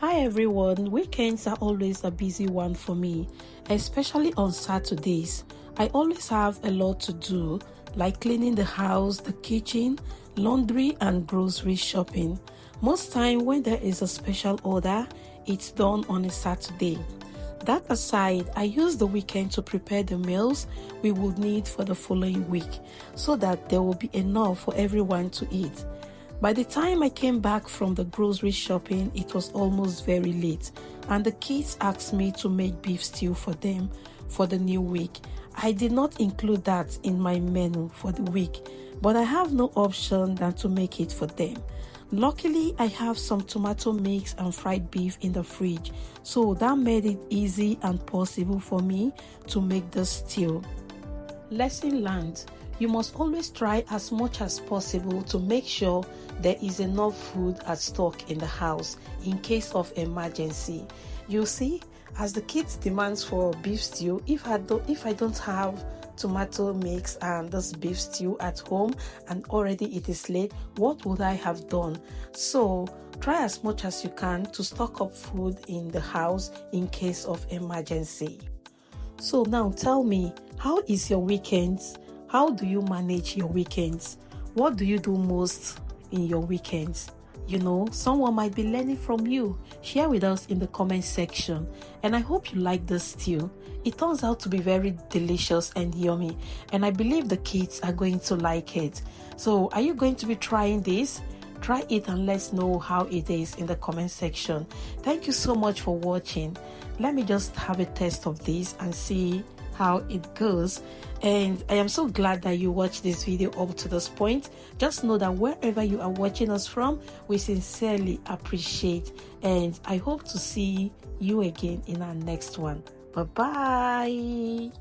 Hi everyone, weekends are always a busy one for me, especially on Saturdays. I always have a lot to do, like cleaning the house, the kitchen, laundry and grocery shopping. Most time when there is a special order, it's done on a Saturday. That aside, I use the weekend to prepare the meals we would need for the following week so that there will be enough for everyone to eat. By the time I came back from the grocery shopping, it was almost very late, and the kids asked me to make beef stew for them for the new week. I did not include that in my menu for the week, but I have no option than to make it for them. Luckily, I have some tomato mix and fried beef in the fridge, so that made it easy and possible for me to make the stew. Lesson learned. You must always try as much as possible to make sure there is enough food at stock in the house in case of emergency. You see, as the kids demands for beef stew, if I don't have tomato mix and this beef stew at home and already it is late, what would I have done? So try as much as you can to stock up food in the house in case of emergency. So now tell me, how is your weekends? How do you manage your weekends? What do you do most in your weekends? You know, someone might be learning from you. Share with us in the comment section. And I hope you like this stew. It turns out to be very delicious and yummy. And I believe the kids are going to like it. So are you going to be trying this? Try it and let's know how it is in the comment section. Thank you so much for watching. Let me just have a taste of this and see how it goes. And I am so glad that you watched this video up to this point. Just know that wherever you are watching us from, we sincerely appreciate, and I hope to see you again in our next one. Bye bye.